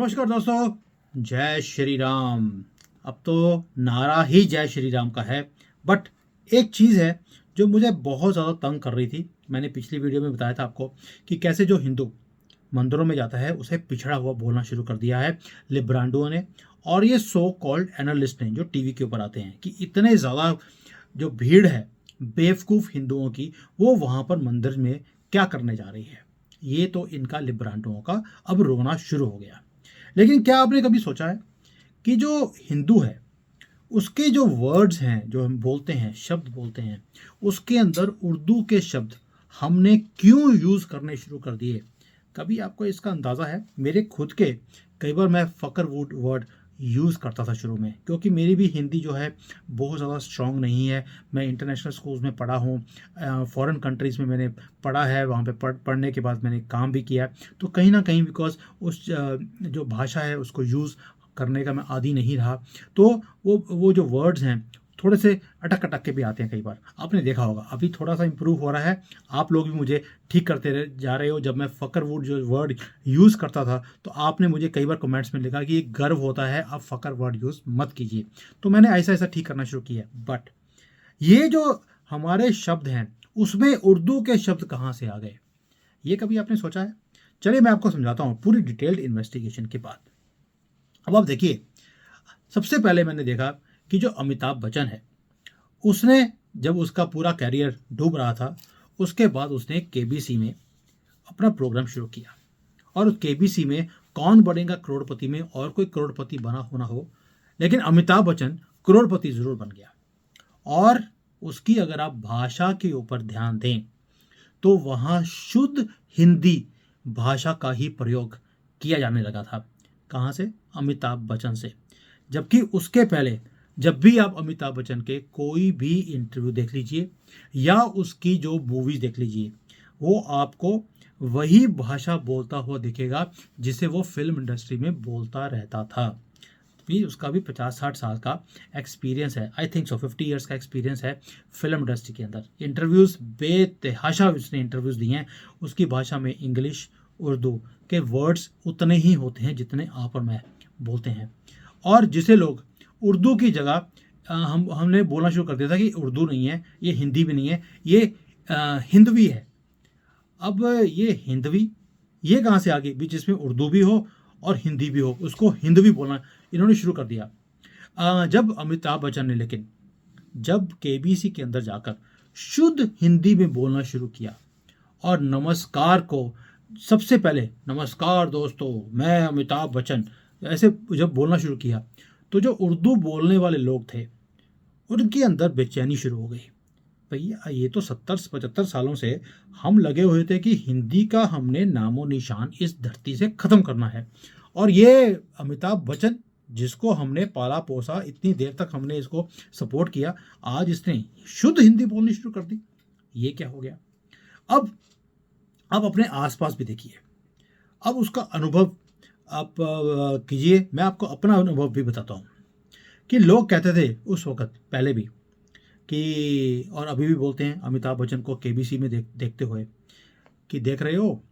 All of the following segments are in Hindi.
नमस्कार दोस्तों, जय श्री राम। अब तो नारा ही जय श्री राम का है, बट एक चीज़ है जो मुझे बहुत ज़्यादा तंग कर रही थी। मैंने पिछली वीडियो में बताया था आपको कि कैसे जो हिंदू मंदिरों में जाता है उसे पिछड़ा हुआ बोलना शुरू कर दिया है लिब्रांडुओं ने, और ये सो कॉल्ड एनालिस्ट हैं जो टीवी के ऊपर आते हैं कि इतने ज़्यादा जो भीड़ है बेवकूफ़ हिंदुओं की, वो वहाँ पर मंदिर में क्या करने जा रही है। ये तो इनका लिब्रांडुओं का अब रोना शुरू हो गया। लेकिन क्या आपने कभी सोचा है कि जो हिंदू है उसके जो वर्ड्स हैं, जो हम बोलते हैं, शब्द बोलते हैं, उसके अंदर उर्दू के शब्द हमने क्यों यूज़ करने शुरू कर दिए? कभी आपको इसका अंदाज़ा है? मेरे खुद के कई बार मैं फ़कर वुड वर्ड यूज़ करता था शुरू में, क्योंकि मेरी भी हिंदी जो है बहुत ज़्यादा स्ट्रॉन्ग नहीं है। मैं इंटरनेशनल स्कूल्स में पढ़ा हूँ, फॉरेन कंट्रीज़ में मैंने पढ़ा है, वहाँ पे पढ़ने के बाद मैंने काम भी किया है। तो कहीं ना कहीं बिकॉज उस जो भाषा है उसको यूज़ करने का मैं आदी नहीं रहा, तो वो जो वर्ड्स हैं थोड़े से अटक अटक के भी आते हैं कई बार। आपने देखा होगा अभी थोड़ा सा इम्प्रूव हो रहा है, आप लोग भी मुझे ठीक करते जा रहे हो। जब मैं फ़कर वुड जो वर्ड यूज़ करता था तो आपने मुझे कई बार कमेंट्स में लिखा कि ये गर्व होता है, आप फ़कर वर्ड यूज़ मत कीजिए। तो मैंने ऐसा ऐसा ठीक करना शुरू किया। बट ये जो हमारे शब्द हैं उसमें उर्दू के शब्द कहाँ से आ गए, ये कभी आपने सोचा है? चलिए मैं आपको समझाता हूँ पूरी डिटेल्ड इन्वेस्टिगेशन के बाद। अब आप देखिए, सबसे पहले मैंने देखा कि जो अमिताभ बच्चन है उसने, जब उसका पूरा कैरियर डूब रहा था, उसके बाद उसने केबीसी में अपना प्रोग्राम शुरू किया। और उस केबीसी में कौन बनेगा करोड़पति में, और कोई करोड़पति बना होना हो, लेकिन अमिताभ बच्चन करोड़पति जरूर बन गया। और उसकी अगर आप भाषा के ऊपर ध्यान दें तो वहाँ शुद्ध हिंदी भाषा का ही प्रयोग किया जाने लगा था। कहाँ से? अमिताभ बच्चन से। जबकि उसके पहले जब भी आप अमिताभ बच्चन के कोई भी इंटरव्यू देख लीजिए या उसकी जो मूवीज देख लीजिए, वो आपको वही भाषा बोलता हुआ दिखेगा जिसे वो फिल्म इंडस्ट्री में बोलता रहता था। भी उसका भी 50-60 साल का एक्सपीरियंस है, आई थिंक सो 50 ईयर्स का एक्सपीरियंस है फिल्म इंडस्ट्री के अंदर। इंटरव्यूज़ बेतहाशा उसने इंटरव्यूज़ दिए हैं। उसकी भाषा में इंग्लिश, उर्दू के वर्ड्स उतने ही होते हैं जितने आप और मैं बोलते हैं। और जिसे लोग उर्दू की जगह हमने बोलना शुरू कर दिया था कि उर्दू नहीं है, ये हिंदी भी नहीं है, ये हिंदवी है। अब ये हिंदवी, ये कहाँ से आ गई भी जिसमें उर्दू भी हो और हिंदी भी हो, उसको हिंदवी बोलना इन्होंने शुरू कर दिया। जब अमिताभ बच्चन ने लेकिन जब केबीसी के अंदर जाकर शुद्ध हिंदी में बोलना शुरू किया और नमस्कार को सबसे पहले, नमस्कार दोस्तों मैं अमिताभ बच्चन, ऐसे जब बोलना शुरू किया, तो जो उर्दू बोलने वाले लोग थे उनके अंदर बेचैनी शुरू हो गई। भैया ये तो 70-75 सालों से हम लगे हुए थे कि हिंदी का हमने नामो निशान इस धरती से खत्म करना है, और ये अमिताभ बच्चन जिसको हमने पाला पोसा, इतनी देर तक हमने इसको सपोर्ट किया, आज इसने शुद्ध हिंदी बोलनी शुरू कर दी। ये क्या हो गया? अब अपने आसपास भी देखिए, अब उसका अनुभव आप कीजिए। मैं आपको अपना अनुभव भी बताता हूँ कि लोग कहते थे उस वक्त पहले भी कि, और अभी भी बोलते हैं अमिताभ बच्चन को केबीसी में देखते हुए कि देख रहे हो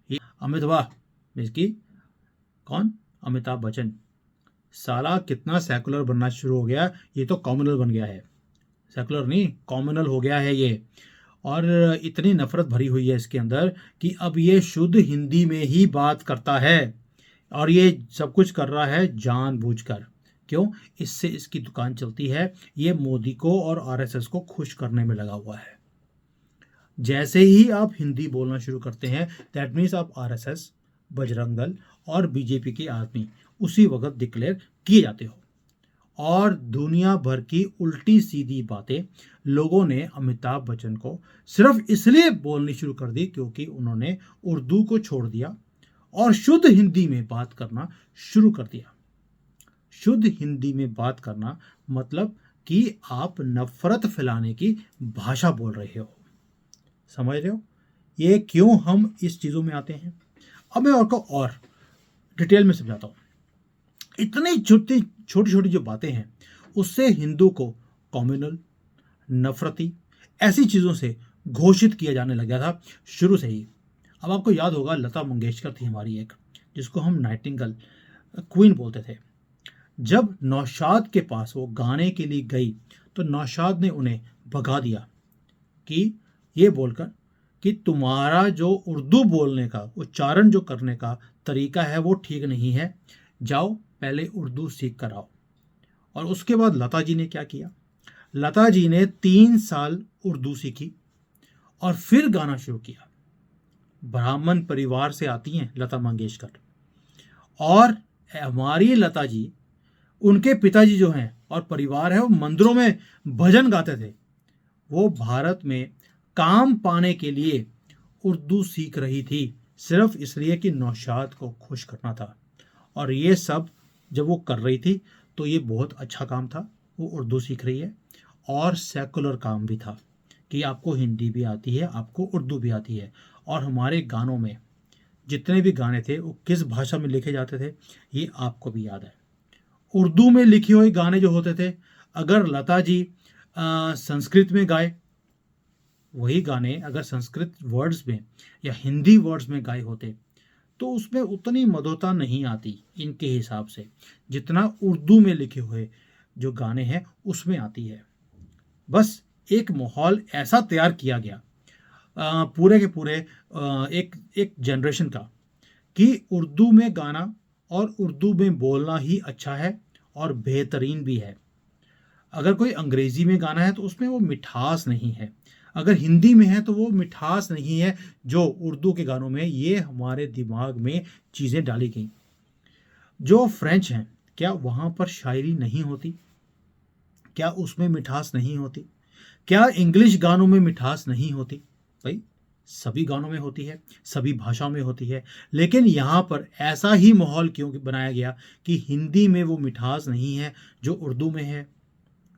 ये अमित, वाह इसकी कौन, अमिताभ बच्चन साला कितना सेकुलर बनना शुरू हो गया, ये तो कॉम्युनल बन गया है, सेकुलर नहीं कॉम्युनल हो गया है ये। और इतनी नफरत भरी हुई है इसके अंदर कि अब ये शुद्ध हिंदी में ही बात करता है, और ये सब कुछ कर रहा है जानबूझकर। क्यों? इससे इसकी दुकान चलती है। ये मोदी को और आरएसएस को खुश करने में लगा हुआ है। जैसे ही आप हिंदी बोलना शुरू करते हैं, दैट मीन्स आप आरएसएस, बजरंग दल और बीजेपी के आदमी उसी वक्त डिक्लेयर किए जाते हो। और दुनिया भर की उल्टी सीधी बातें लोगों ने अमिताभ बच्चन को सिर्फ इसलिए बोलनी शुरू कर दी क्योंकि उन्होंने उर्दू को छोड़ दिया और शुद्ध हिंदी में बात करना शुरू कर दिया। शुद्ध हिंदी में बात करना मतलब कि आप नफरत फैलाने की भाषा बोल रहे हो। समझ रहे हो ये क्यों हम इस चीज़ों में आते हैं? अब मैं आपको और डिटेल में समझाता हूँ। इतनी छोटी छोटी जो बातें हैं उससे हिंदू को कॉम्युनल, नफरती, ऐसी चीज़ों से घोषित किया जाने लगा था शुरू से ही। अब आपको याद होगा लता मंगेशकर थी हमारी एक, जिसको हम नाइटिंगेल क्वीन बोलते थे। जब नौशाद के पास वो गाने के लिए गई तो नौशाद ने उन्हें भगा दिया कि ये बोलकर कि तुम्हारा जो उर्दू बोलने का उच्चारण जो करने का तरीका है वो ठीक नहीं है, जाओ पहले उर्दू सीख कर आओ। और उसके बाद लता जी ने क्या किया, लता जी ने 3 साल उर्दू सीखी और फिर गाना शुरू किया। ब्राह्मण परिवार से आती हैं लता मंगेशकर, और हमारी लता जी, उनके पिताजी जो हैं और परिवार है वो मंदिरों में भजन गाते थे। वो भारत में काम पाने के लिए उर्दू सीख रही थी, सिर्फ इसलिए कि नौशाद को खुश करना था। और ये सब जब वो कर रही थी तो ये बहुत अच्छा काम था, वो उर्दू सीख रही है, और सेकुलर काम भी था कि आपको हिंदी भी आती है, आपको उर्दू भी आती है। और हमारे गानों में जितने भी गाने थे वो किस भाषा में लिखे जाते थे ये आपको भी याद है। उर्दू में लिखे हुए गाने जो होते थे, अगर लता जी संस्कृत में गाए, वही गाने अगर संस्कृत वर्ड्स में या हिंदी वर्ड्स में गाए होते तो उसमें उतनी मधुरता नहीं आती इनके हिसाब से, जितना उर्दू में लिखे हुए जो गाने हैं उसमें आती है। बस एक माहौल ऐसा तैयार किया गया पूरे के पूरे एक एक जनरेशन का, कि उर्दू में गाना और उर्दू में बोलना ही अच्छा है और बेहतरीन भी है। अगर कोई अंग्रेजी में गाना है तो उसमें वो मिठास नहीं है, अगर हिंदी में है तो वो मिठास नहीं है जो उर्दू के गानों में। ये हमारे दिमाग में चीज़ें डाली गई। जो फ्रेंच हैं, क्या वहाँ पर शायरी नहीं होती? क्या उसमें मिठास नहीं होती? क्या इंग्लिश गानों में मिठास नहीं होती? भाई सभी गानों में होती है, सभी भाषाओं में होती है, लेकिन यहाँ पर ऐसा ही माहौल क्यों बनाया गया कि हिंदी में वो मिठास नहीं है जो उर्दू में है?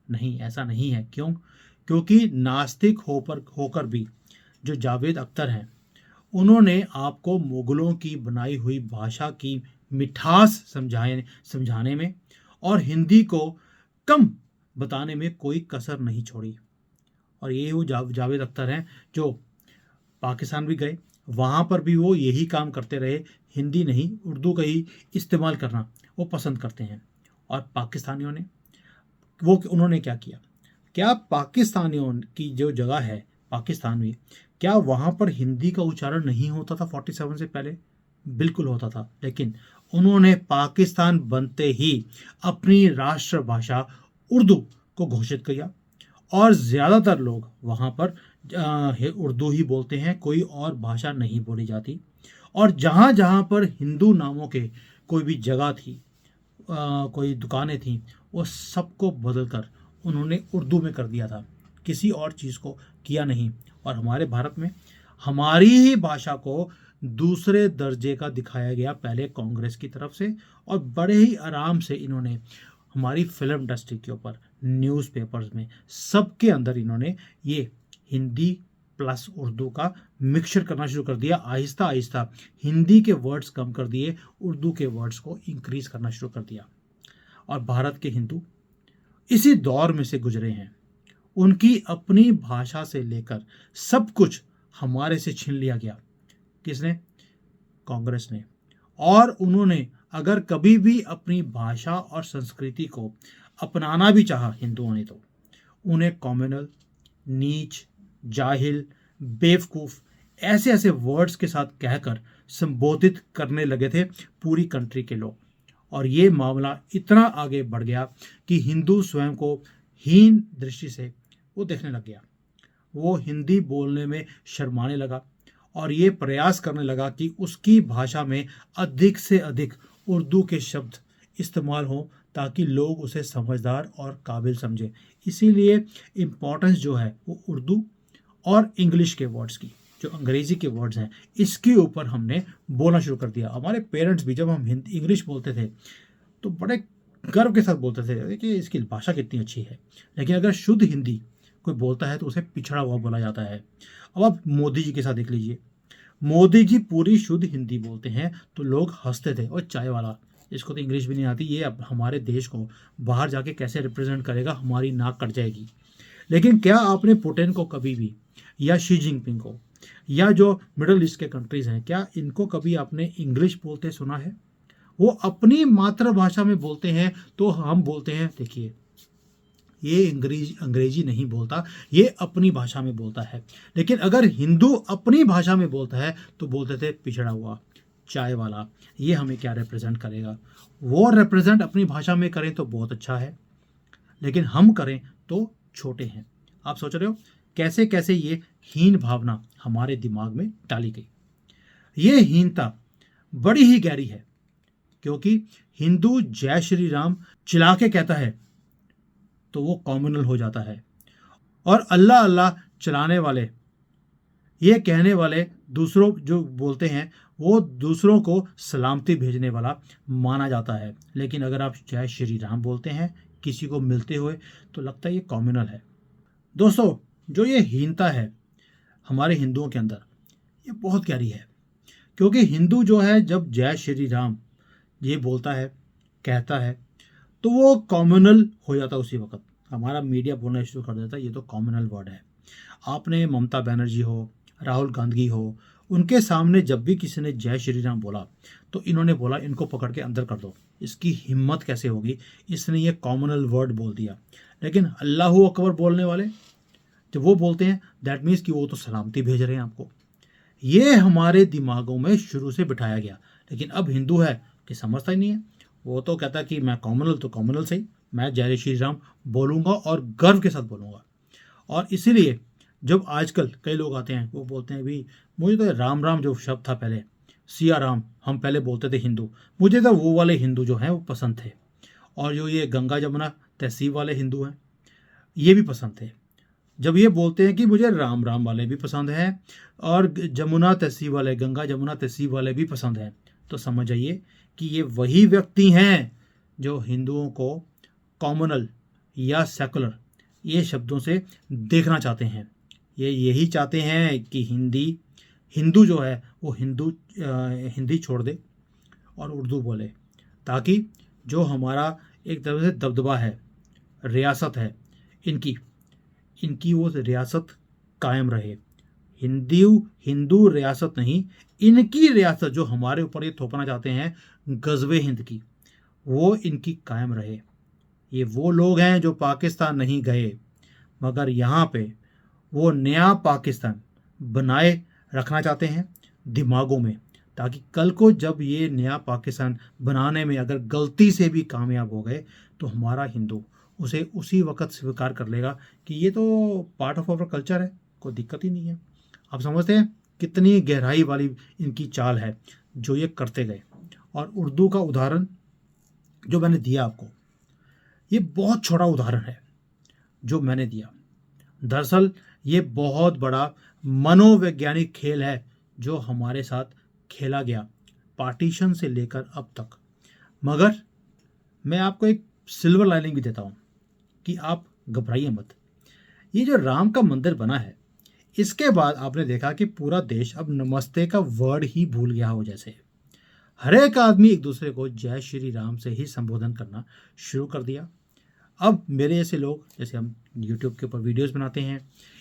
नहीं, ऐसा नहीं है। क्यों? क्योंकि नास्तिक होकर भी जो जावेद अख्तर हैं, उन्होंने आपको मुगलों की बनाई हुई भाषा की मिठास समझाने में और हिंदी को कम बताने में कोई कसर नहीं छोड़ी। और ये वो जावेद अख्तर हैं जो पाकिस्तान भी गए, वहाँ पर भी वो यही काम करते रहे, हिंदी नहीं उर्दू का ही इस्तेमाल करना वो पसंद करते हैं। और पाकिस्तानियों ने उन्होंने क्या किया? क्या पाकिस्तानियों की जो जगह है पाकिस्तान में, क्या वहाँ पर हिंदी का उच्चारण नहीं होता था 47 से पहले? बिल्कुल होता था, लेकिन उन्होंने पाकिस्तान बनते ही अपनी राष्ट्रभाषा उर्दू को घोषित किया, और ज़्यादातर लोग वहाँ पर उर्दू ही बोलते हैं, कोई और भाषा नहीं बोली जाती। और जहाँ जहाँ पर हिंदू नामों के कोई भी जगह थी, कोई दुकानें थीं, वो सबको बदल कर उन्होंने उर्दू में कर दिया था, किसी और चीज़ को किया नहीं। और हमारे भारत में हमारी ही भाषा को दूसरे दर्जे का दिखाया गया, पहले कांग्रेस की तरफ से, और बड़े ही आराम से इन्होंने हमारी फिल्म इंडस्ट्री के ऊपर, न्यूज़पेपर्स में, सबके अंदर इन्होंने ये हिंदी प्लस उर्दू का मिक्सचर करना शुरू कर दिया। आहिस्ता आहिस्ता हिंदी के वर्ड्स कम कर दिए, उर्दू के वर्ड्स को इंक्रीज करना शुरू कर दिया। और भारत के हिंदू इसी दौर में से गुजरे हैं। उनकी अपनी भाषा से लेकर सब कुछ हमारे से छीन लिया गया। किसने? कांग्रेस ने। और उन्होंने अगर कभी भी अपनी भाषा और संस्कृति को अपनाना भी चाहा हिंदुओं ने, तो उन्हें कॉम्युनल, नीच, जाहिल, बेवकूफ़ ऐसे ऐसे वर्ड्स के साथ कहकर संबोधित करने लगे थे पूरी कंट्री के लोग। और ये मामला इतना आगे बढ़ गया कि हिंदू स्वयं को हीन दृष्टि से वो देखने लग गया। वो हिंदी बोलने में शर्माने लगा और ये प्रयास करने लगा कि उसकी भाषा में अधिक से अधिक उर्दू के शब्द इस्तेमाल हों ताकि लोग उसे समझदार और काबिल समझें। इसीलिए इम्पोर्टेंस जो है वो उर्दू और इंग्लिश के वर्ड्स की, जो अंग्रेज़ी के वर्ड्स हैं, इसके ऊपर हमने बोलना शुरू कर दिया। हमारे पेरेंट्स भी जब हम इंग्लिश बोलते थे तो बड़े गर्व के साथ बोलते थे, देखिए इसकी भाषा कितनी अच्छी है। लेकिन अगर शुद्ध हिंदी कोई बोलता है तो उसे पिछड़ा हुआ बोला जाता है। अब आप मोदी जी के साथ देख लीजिए, मोदी जी पूरी शुद्ध हिंदी बोलते हैं तो लोग हंसते थे, और चाय वाला, इसको तो इंग्लिश भी नहीं आती, ये अब हमारे देश को बाहर जाके कैसे रिप्रेजेंट करेगा, हमारी नाक कट जाएगी। लेकिन क्या आपने पुतिन को कभी भी, या शी जिनपिंग को, या जो मिडल ईस्ट के कंट्रीज़ हैं, क्या इनको कभी आपने इंग्लिश बोलते सुना है? वो अपनी मातृभाषा में बोलते हैं तो हम बोलते हैं देखिए ये अंग्रेजी नहीं बोलता, ये अपनी भाषा में बोलता है। लेकिन अगर हिंदू अपनी भाषा में बोलता है तो बोलते थे पिछड़ा हुआ, चाय वाला, ये हमें क्या रिप्रेजेंट करेगा। वो रिप्रेजेंट अपनी भाषा में करें तो बहुत अच्छा है, लेकिन हम करें तो छोटे हैं। आप सोच रहे हो कैसे कैसे ये हीन भावना हमारे दिमाग में डाली गई। ये हीनता बड़ी ही गहरी है, क्योंकि हिंदू जय श्री राम चिल्ला के कहता है तो वो कॉम्युनल हो जाता है, और अल्लाह अल्लाह चलाने वाले, ये कहने वाले दूसरों जो बोलते हैं वो दूसरों को सलामती भेजने वाला माना जाता है। लेकिन अगर आप जय श्री राम बोलते हैं किसी को मिलते हुए तो लगता है ये कॉम्युनल है। दोस्तों, जो ये हीनता है हमारे हिंदुओं के अंदर, ये बहुत गहरी है। क्योंकि हिंदू जो है जब जय श्री राम ये बोलता है, कहता है, तो वो कॉम्युनल हो जाता है उसी वक्त। हमारा मीडिया बोलना शुरू कर देता है ये तो कॉम्युनल वर्ड है। आपने ममता बनर्जी हो, राहुल गांधी हो, उनके सामने जब भी किसी ने जय श्री राम बोला तो इन्होंने बोला इनको पकड़ के अंदर कर दो, इसकी हिम्मत कैसे होगी, इसने ये कॉम्युनल वर्ड बोल दिया। लेकिन अल्लाह अकबर बोलने वाले जब वो बोलते हैं दैट मीन्स कि वो तो सलामती भेज रहे हैं आपको। ये हमारे दिमागों में शुरू से बिठाया गया। लेकिन अब हिंदू है कि समझता ही नहीं है, वो तो कहता है कि मैं कॉम्युनल तो कॉम्युनल सही, मैं जय श्री राम बोलूँगा और गर्व के साथ बोलूँगा। और इसीलिए जब आजकल कई लोग आते हैं वो बोलते हैं भी मुझे तो राम राम जो शब्द था पहले, सिया राम हम पहले बोलते थे हिंदू, मुझे तो वो वाले हिंदू जो हैं वो पसंद थे। और जो ये गंगा जमुना तहसीब वाले हिंदू हैं ये भी पसंद थे। जब ये बोलते हैं कि मुझे राम राम वाले भी पसंद हैं और जमुना तहसीब वाले, गंगा जमुना तहसीब वाले भी पसंद हैं, तो समझ जाइए कि ये वही व्यक्ति हैं जो हिंदुओं को कॉम्युनल या सेकुलर ये शब्दों से देखना चाहते हैं। ये यही चाहते हैं कि हिंदू जो है वो हिंदी छोड़ दे और उर्दू बोले, ताकि जो हमारा एक तरह से दबदबा है, रियासत है इनकी वो रियासत कायम रहे। हिंदू रियासत नहीं, इनकी रियासत जो हमारे ऊपर ये थोपना चाहते हैं गजबे हिंद की, वो इनकी कायम रहे। ये वो लोग हैं जो पाकिस्तान नहीं गए, मगर यहाँ पे वो नया पाकिस्तान बनाए रखना चाहते हैं दिमागों में, ताकि कल को जब ये नया पाकिस्तान बनाने में अगर गलती से भी कामयाब हो गए तो हमारा हिंदू उसे उसी वक्त स्वीकार कर लेगा कि ये तो पार्ट ऑफ आवर कल्चर है, कोई दिक्कत ही नहीं है। आप समझते हैं कितनी गहराई वाली इनकी चाल है जो ये करते गए। और उर्दू का उदाहरण जो मैंने दिया आपको, ये बहुत छोटा उदाहरण है जो मैंने दिया। दरअसल ये बहुत बड़ा मनोवैज्ञानिक खेल है जो हमारे साथ खेला गया पार्टीशन से लेकर अब तक। मगर मैं आपको एक सिल्वर लाइनिंग भी देता हूँ कि आप घबराइए मत। ये जो राम का मंदिर बना है, इसके बाद आपने देखा कि पूरा देश अब नमस्ते का वर्ड ही भूल गया हो। जैसे हर एक आदमी एक दूसरे को जय श्री राम से ही संबोधन करना शुरू कर दिया। अब मेरे जैसे लोग, जैसे हम यूट्यूब के ऊपर वीडियोस बनाते हैं,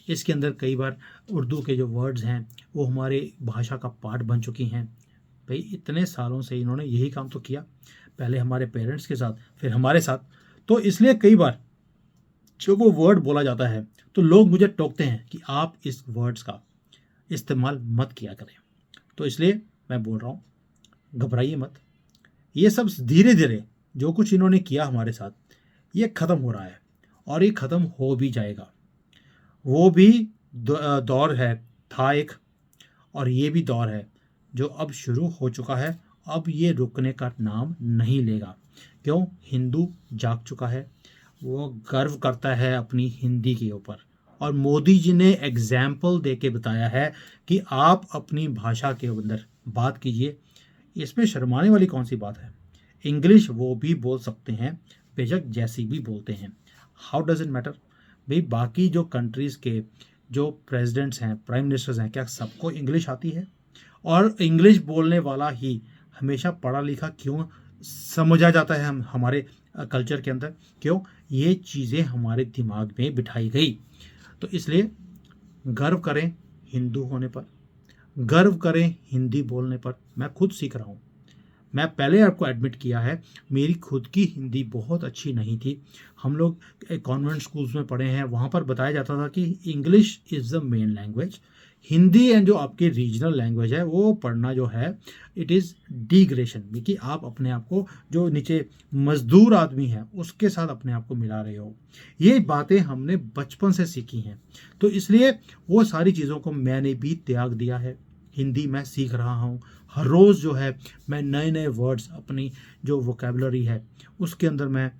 इसके अंदर कई बार उर्दू के जो वर्ड्स हैं वो हमारे भाषा का पार्ट बन चुकी हैं। भाई इतने सालों से इन्होंने यही काम तो किया, पहले हमारे पेरेंट्स के साथ, फिर हमारे साथ। तो इसलिए कई बार जब वो वर्ड बोला जाता है तो लोग मुझे टोकते हैं कि आप इस वर्ड्स का इस्तेमाल मत किया करें। तो इसलिए मैं बोल रहा हूँ, घबराइए मत। ये सब धीरे धीरे जो कुछ इन्होंने किया हमारे साथ, ये ख़त्म हो रहा है और ये ख़त्म हो भी जाएगा। वो भी दौर है, था एक, और ये भी दौर है जो अब शुरू हो चुका है। अब ये रुकने का नाम नहीं लेगा। क्यों? हिंदू जाग चुका है, वो गर्व करता है अपनी हिंदी के ऊपर। और मोदी जी ने एग्जाम्पल दे के बताया है कि आप अपनी भाषा के अंदर बात कीजिए, इसमें शर्माने वाली कौन सी बात है। इंग्लिश वो भी बोल सकते हैं, बेशक जैसी भी बोलते हैं, हाउ डज इट मैटर। भाई बाकी जो कंट्रीज़ के जो प्रेसिडेंट्स हैं, प्राइम मिनिस्टर्स हैं, क्या सबको इंग्लिश आती है? और इंग्लिश बोलने वाला ही हमेशा पढ़ा लिखा क्यों समझा जाता है हमारे कल्चर के अंदर? क्यों? ये चीज़ें हमारे दिमाग में बिठाई गई। तो इसलिए गर्व करें हिंदू होने पर, गर्व करें हिंदी बोलने पर। मैं खुद सीख रहा हूँ, मैं पहले आपको एडमिट किया है, मेरी खुद की हिंदी बहुत अच्छी नहीं थी। हम लोग कॉन्वेंट स्कूल्स में पढ़े हैं, वहाँ पर बताया जाता था कि English is the main language, Hindi and जो आपकी रीजनल लैंग्वेज है वो पढ़ना जो है इट इज़ डिग्रेशन, कि आप अपने आप को जो नीचे मजदूर आदमी है उसके साथ अपने आप को मिला रहे हो। ये बातें हमने बचपन से सीखी हैं, तो इसलिए वो सारी चीज़ों को मैंने भी त्याग दिया है। हिंदी मैं सीख रहा हूँ, हर रोज़ जो है मैं नए नए वर्ड्स अपनी जो वोकेबलरी है उसके अंदर मैं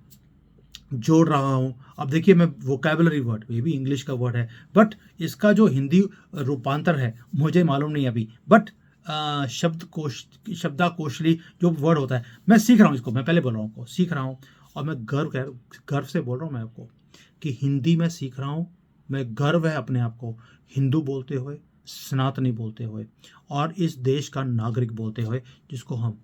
जोड़ रहा हूँ। अब देखिए, मैं वोकेबलरी वर्ड, ये भी इंग्लिश का वर्ड है, बट इसका जो हिंदी रूपांतर है मुझे मालूम नहीं अभी, बट शब्दाकोशली जो वर्ड होता है मैं सीख रहा हूँ, इसको मैं पहले बोल रहा हूँ, आपको सीख रहा हूँ। और मैं गर्व से बोल रहा हूँ मैं आपको कि हिंदी मैं सीख रहा हूँ। मैं गर्व है अपने आप को हिंदू बोलते हुए, सनातनी बोलते हुए, और इस देश का नागरिक बोलते हुए जिसको हम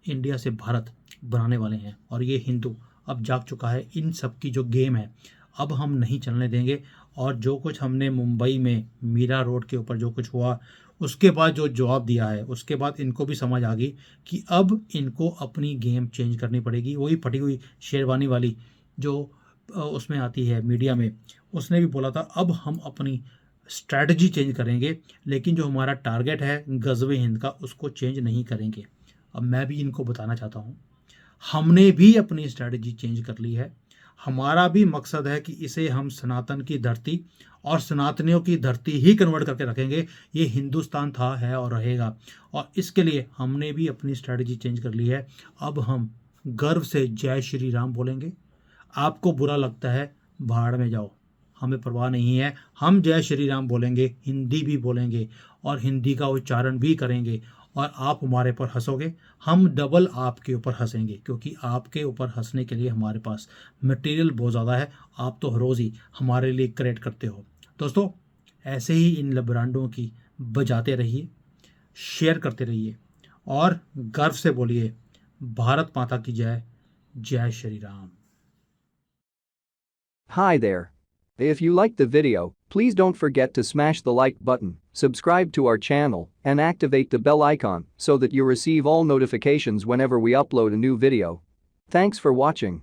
इंडिया से भारत बनाने वाले हैं। और ये हिंदू अब जाग चुका है, इन सब की जो गेम है अब हम नहीं चलने देंगे। और जो कुछ हमने मुंबई में मीरा रोड के ऊपर जो कुछ हुआ, उसके बाद जो जवाब दिया है, उसके बाद इनको भी समझ आ गई कि अब इनको अपनी गेम चेंज करनी पड़ेगी। वही फटी हुई शेरवानी वाली जो उसमें आती है मीडिया में, उसने भी बोला था अब हम अपनी स्ट्रैटेजी चेंज करेंगे, लेकिन जो हमारा टारगेट है गज़वे हिंद का उसको चेंज नहीं करेंगे। अब मैं भी इनको बताना चाहता हूँ, हमने भी अपनी स्ट्रैटेजी चेंज कर ली है। हमारा भी मकसद है कि इसे हम सनातन की धरती और सनातनियों की धरती ही कन्वर्ट करके रखेंगे। ये हिंदुस्तान था, है और रहेगा, और इसके लिए हमने भी अपनी स्ट्रैटेजी चेंज कर ली है। अब हम गर्व से जय श्री राम बोलेंगे। आपको बुरा लगता है, भाड़ में जाओ, हमें परवाह नहीं है। हम जय श्री राम बोलेंगे, हिंदी भी बोलेंगे और हिंदी का उच्चारण भी करेंगे, और आप हमारे पर हंसोगे, हम डबल आपके ऊपर हंसेंगे, क्योंकि आपके ऊपर हंसने के लिए हमारे पास मटेरियल बहुत ज़्यादा है। आप तो हर रोज़ ही हमारे लिए क्रिएट करते हो। दोस्तों, ऐसे ही इन लबरांडों की बजाते रहिए, शेयर करते रहिए और गर्व से बोलिए भारत माता की जय, जय Shri Ram. Hi there. If you liked the video, please don't forget to smash the like button, subscribe to our channel, and activate the bell icon so that you receive all notifications whenever we upload a new video. Thanks for watching.